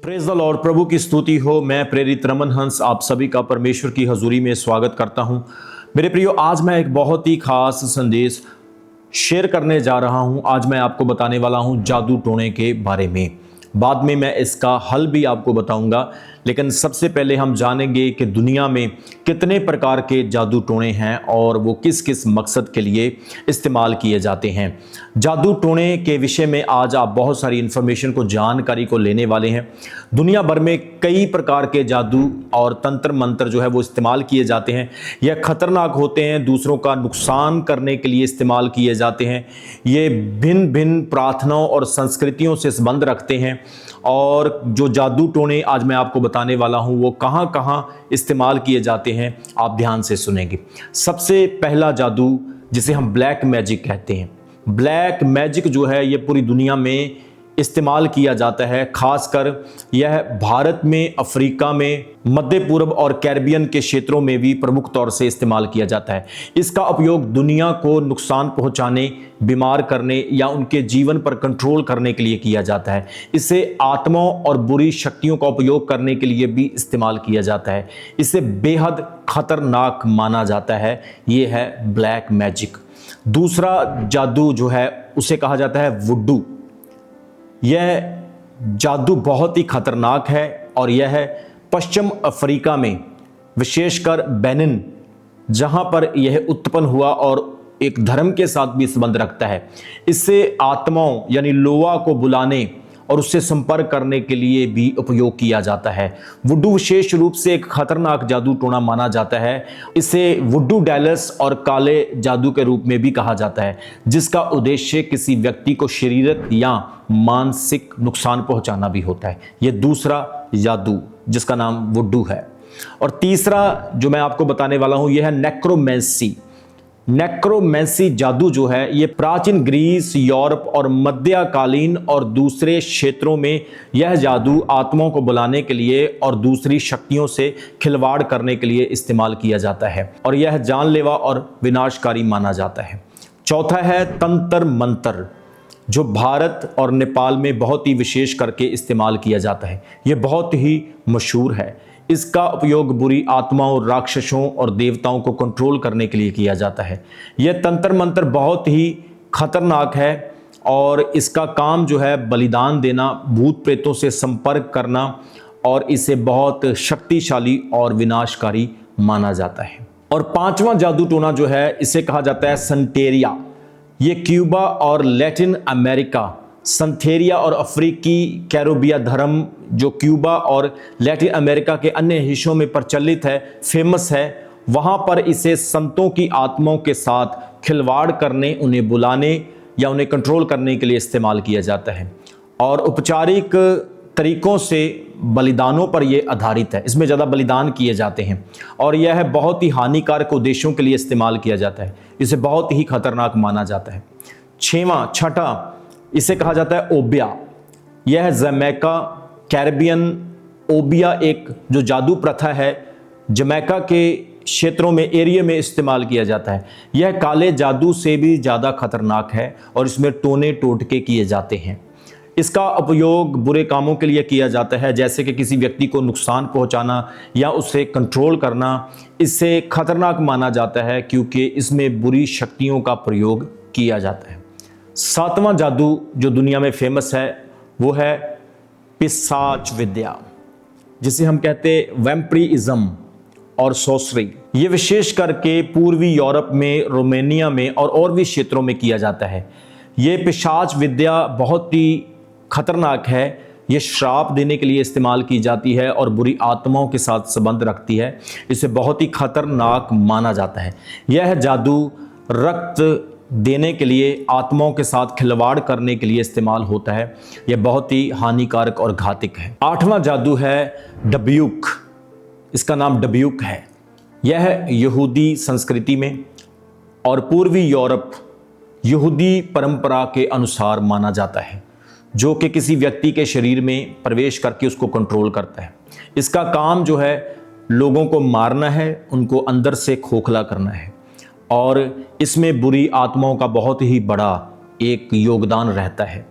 Praise the Lord. प्रभु की स्तुति हो। मैं प्रेरित रमन हंस आप सभी का परमेश्वर की हजूरी में स्वागत करता हूं। मेरे प्रियो, आज मैं एक बहुत ही खास संदेश शेयर करने जा रहा हूं। आज मैं आपको बताने वाला हूं जादू टोने के बारे में। बाद में मैं इसका हल भी आपको बताऊंगा, लेकिन सबसे पहले हम जानेंगे कि दुनिया में कितने प्रकार के जादू टोने हैं और वो किस किस मकसद के लिए इस्तेमाल किए जाते हैं। जादू टोने के विषय में आज आप बहुत सारी इन्फॉर्मेशन को, जानकारी को लेने वाले हैं। दुनिया भर में कई प्रकार के जादू और तंत्र मंत्र जो है वो इस्तेमाल किए जाते हैं। यह खतरनाक होते हैं, दूसरों का नुकसान करने के लिए इस्तेमाल किए जाते हैं। ये भिन्न भिन्न प्रार्थनाओं और संस्कृतियों से संबंध रखते हैं। और जो जादू टोने आज मैं आपको बताने वाला हूं वो कहां कहां इस्तेमाल किए जाते हैं, आप ध्यान से सुनेंगे। सबसे पहला जादू, जिसे हम ब्लैक मैजिक कहते हैं। ब्लैक मैजिक जो है ये पूरी दुनिया में इस्तेमाल किया जाता है। खासकर यह भारत में, अफ्रीका में, मध्य पूर्व और कैरिबियन के क्षेत्रों में भी प्रमुख तौर से इस्तेमाल किया जाता है। इसका उपयोग दुनिया को नुकसान पहुंचाने, बीमार करने या उनके जीवन पर कंट्रोल करने के लिए किया जाता है। इसे आत्माओं और बुरी शक्तियों का उपयोग करने के लिए भी इस्तेमाल किया जाता है। इसे बेहद खतरनाक माना जाता है। ये है ब्लैक मैजिक। दूसरा जादू जो है उसे कहा जाता है वुडू। यह जादू बहुत ही खतरनाक है और यह है पश्चिम अफ्रीका में, विशेषकर बेनिन, जहां पर यह उत्पन्न हुआ और एक धर्म के साथ भी संबंध रखता है। इससे आत्माओं यानी लोआ को बुलाने और उससे संपर्क करने के लिए भी उपयोग किया जाता है। वुडू विशेष रूप से एक खतरनाक जादू टोना माना जाता है। इसे वुडू डैलस और काले जादू के रूप में भी कहा जाता है, जिसका उद्देश्य किसी व्यक्ति को शारीरिक या मानसिक नुकसान पहुंचाना भी होता है। यह दूसरा जादू जिसका नाम वुडू है। और तीसरा जो मैं आपको बताने वाला हूं यह है नेक्रोमेंसी। नेक्रोमेंसी जादू जो है ये प्राचीन ग्रीस, यूरोप और मध्यकालीन और दूसरे क्षेत्रों में यह जादू आत्माओं को बुलाने के लिए और दूसरी शक्तियों से खिलवाड़ करने के लिए इस्तेमाल किया जाता है और यह जानलेवा और विनाशकारी माना जाता है। चौथा है तंत्र मंत्र, जो भारत और नेपाल में बहुत ही विशेष करके इस्तेमाल किया जाता है। यह बहुत ही मशहूर है। इसका उपयोग बुरी आत्माओं, राक्षसों और देवताओं को कंट्रोल करने के लिए किया जाता है। यह तंत्र मंत्र बहुत ही खतरनाक है और इसका काम जो है बलिदान देना, भूत प्रेतों से संपर्क करना, और इसे बहुत शक्तिशाली और विनाशकारी माना जाता है। और पांचवां जादू टोना जो है इसे कहा जाता है संटेरिया। ये क्यूबा और लैटिन अमेरिका, संथेरिया और अफ्रीकी कैरोबिया धर्म जो क्यूबा और लैटिन अमेरिका के अन्य हिस्सों में प्रचलित है, फेमस है, वहाँ पर इसे संतों की आत्माओं के साथ खिलवाड़ करने, उन्हें बुलाने या उन्हें कंट्रोल करने के लिए इस्तेमाल किया जाता है। और औपचारिक तरीकों से बलिदानों पर यह आधारित है। इसमें ज़्यादा बलिदान किए जाते हैं और यह बहुत ही हानिकारक उद्देश्यों के लिए इस्तेमाल किया जाता है। इसे बहुत ही खतरनाक माना जाता है। छठा इसे कहा जाता है ओबिया। यह जमैका, कैरिबियन ओबिया एक जो जादू प्रथा है, जमैका के क्षेत्रों में, एरिया में इस्तेमाल किया जाता है। यह काले जादू से भी ज़्यादा खतरनाक है और इसमें टोने टोटके किए जाते हैं। इसका उपयोग बुरे कामों के लिए किया जाता है, जैसे कि किसी व्यक्ति को नुकसान पहुंचाना या उसे कंट्रोल करना। इससे खतरनाक माना जाता है क्योंकि इसमें बुरी शक्तियों का प्रयोग किया जाता है। सातवां जादू जो दुनिया में फेमस है वो है पिशाच विद्या, जिसे हम कहते हैं वैम्परिज्म और सोर्सरी। ये विशेष करके पूर्वी यूरोप में, रोमानिया में और भी क्षेत्रों में किया जाता है। ये पिशाच विद्या बहुत ही खतरनाक है। ये श्राप देने के लिए इस्तेमाल की जाती है और बुरी आत्माओं के साथ संबंध रखती है। इसे बहुत ही खतरनाक माना जाता है। यह जादू रक्त देने के लिए, आत्माओं के साथ खिलवाड़ करने के लिए इस्तेमाल होता है। यह बहुत ही हानिकारक और घातक है। आठवां जादू है डब्यूक। इसका नाम डब्यूक है। यह यहूदी संस्कृति में और पूर्वी यूरोप यहूदी परंपरा के अनुसार माना जाता है, जो कि किसी व्यक्ति के शरीर में प्रवेश करके उसको कंट्रोल करता है। इसका काम जो है लोगों को मारना है, उनको अंदर से खोखला करना है और इसमें बुरी आत्माओं का बहुत ही बड़ा एक योगदान रहता है।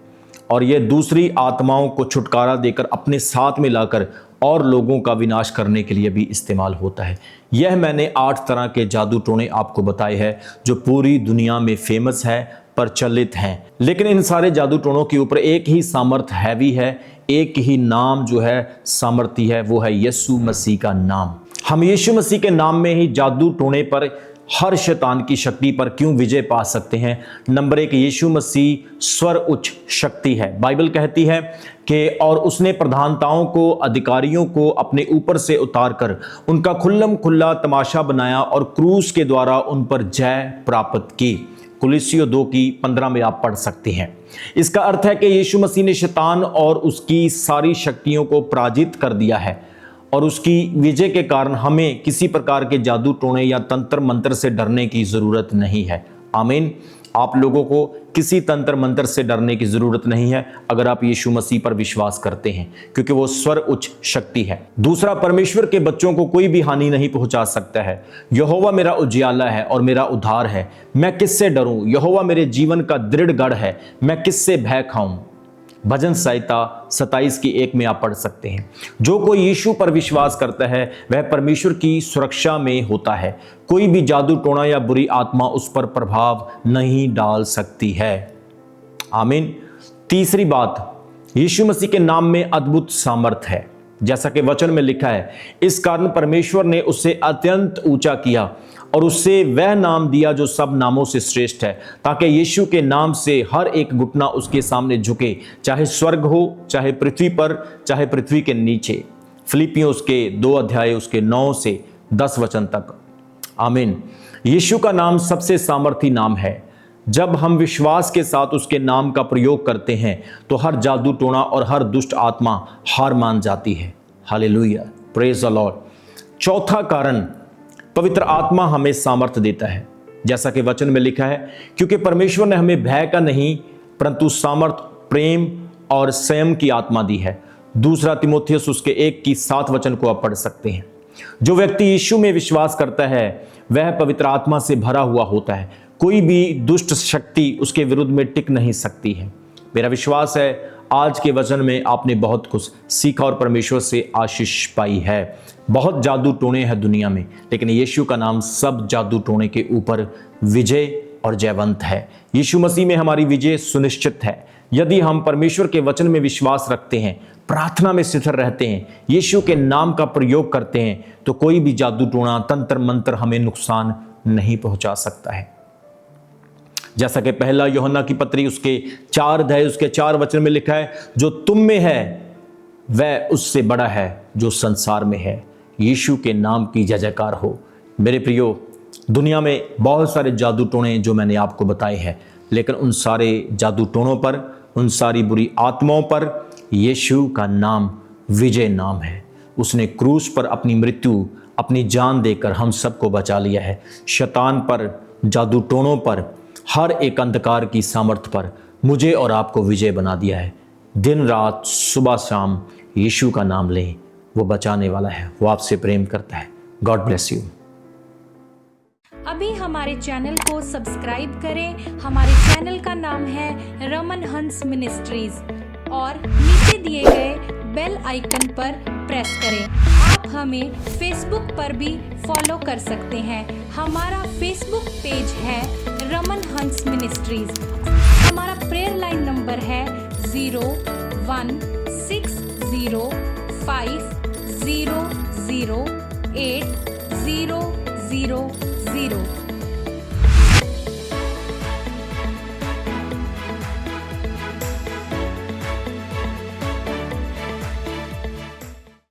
और ये दूसरी आत्माओं को छुटकारा देकर अपने साथ में लाकर और लोगों का विनाश करने के लिए भी इस्तेमाल होता है। यह मैंने 8 तरह के जादू टोने आपको बताए हैं जो पूरी दुनिया में फेमस है, प्रचलित हैं। लेकिन इन सारे जादू टोनों के ऊपर एक ही सामर्थ्य हैवी है, एक ही नाम जो है सामर्थ्य है, वो है यीशु मसीह का नाम। हम यीशु मसीह के नाम में ही जादू टोने पर, हर शैतान की शक्ति पर क्यों विजय पा सकते हैं। नंबर 1, यीशु मसीह स्वर उच्च शक्ति है। बाइबल कहती है कि और उसने प्रधानताओं को, अधिकारियों को अपने ऊपर से उतारकर उनका खुल्लम खुल्ला तमाशा बनाया और क्रूस के द्वारा उन पर जय प्राप्त की। कुलिसियों 2:15 में आप पढ़ सकते हैं। इसका अर्थ है कि यीशु मसीह ने शैतान और उसकी सारी शक्तियों को पराजित कर दिया है और उसकी विजय के कारण हमें किसी प्रकार के जादू टोने या तंत्र मंत्र से डरने की जरूरत नहीं है। आमीन। आप लोगों को किसी तंत्र मंत्र से डरने की जरूरत नहीं है अगर आप यीशु मसीह पर विश्वास करते हैं, क्योंकि वो स्वर उच्च शक्ति है। दूसरा, परमेश्वर के बच्चों को कोई भी हानि नहीं पहुंचा सकता है। यहोवा मेरा उजियाला है और मेरा उद्धार है, मैं किससे डरूं। यहोवा मेरे जीवन का दृढ़ गढ़ है, मैं किससे भय खाऊं। भजन संहिता 27:1 में आप पढ़ सकते हैं। जो कोई यीशु पर विश्वास करता है वह परमेश्वर की सुरक्षा में होता है। कोई भी जादू टोना या बुरी आत्मा उस पर प्रभाव नहीं डाल सकती है। आमीन। तीसरी बात, यीशु मसीह के नाम में अद्भुत सामर्थ है। जैसा कि वचन में लिखा है, इस कारण परमेश्वर ने उसे अत्यंत ऊंचा किया और उससे वह नाम दिया जो सब नामों से श्रेष्ठ है, ताकि यीशु के नाम से हर एक घुटना उसके सामने झुके, चाहे स्वर्ग हो, चाहे पृथ्वी पर, चाहे पृथ्वी के नीचे। फिलिपियों उसके 2 उसके 9 से 10 वचन तक। आमीन। यीशु का नाम सबसे सामर्थी नाम है। जब हम विश्वास के साथ उसके नाम का प्रयोग करते हैं तो हर जादू टोना और हर दुष्ट आत्मा हार मान जाती है। Hallelujah, praise the Lord. चौथा कारण, पवित्र आत्मा हमें सामर्थ्य देता है। जैसा कि वचन में लिखा है, क्योंकि परमेश्वर ने हमें भय का नहीं परंतु सामर्थ, प्रेम और संयम की आत्मा दी है। 2 तीमुथियुस उसके 1:7 वचन को आप पढ़ सकते हैं। जो व्यक्ति यीशु में विश्वास करता है वह पवित्र आत्मा से भरा हुआ होता है। कोई भी दुष्ट शक्ति उसके विरुद्ध में टिक नहीं सकती है। मेरा विश्वास है आज के वचन में आपने बहुत कुछ सीखा और परमेश्वर से आशीष पाई है। बहुत जादू टोने हैं दुनिया में, लेकिन यीशु का नाम सब जादू टोने के ऊपर विजय और जयवंत है। यीशु मसीह में हमारी विजय सुनिश्चित है। यदि हम परमेश्वर के वचन में विश्वास रखते हैं, प्रार्थना में स्थिर रहते हैं, यीशु के नाम का प्रयोग करते हैं, तो कोई भी जादू टोना, तंत्र मंत्र हमें नुकसान नहीं पहुंचा सकता है। जैसा कि 1 यूहन्ना की पत्री उसके 4 वचन में लिखा है, जो तुम में है वह उससे बड़ा है जो संसार में है। यीशु के नाम की जय जयकार हो। मेरे प्रियो, दुनिया में बहुत सारे जादू टोने जो मैंने आपको बताए हैं, लेकिन उन सारे जादू टोनों पर, उन सारी बुरी आत्माओं पर यीशु का नाम विजय नाम है। उसने क्रूस पर अपनी मृत्यु, अपनी जान देकर हम सबको बचा लिया है। शैतान पर, जादू टोनों पर, हर एक अंधकार की सामर्थ पर मुझे और आपको विजय बना दिया है। दिन रात, सुबह शाम यीशु का नाम लें, वो बचाने वाला है, वो आपसे प्रेम करता है। God bless you. अभी हमारे चैनल को सब्सक्राइब करें। हमारे चैनल का नाम है रमन हंस मिनिस्ट्रीज और नीचे दिए गए बेल आइकन पर प्रेस करें। आप हमें फेसबुक पर भी फॉलो कर सकते हैं। हमारा फेसबुक पेज है रमन हंस मिनिस्ट्रीज। हमारा प्रेयर लाइन नंबर है 0160500800।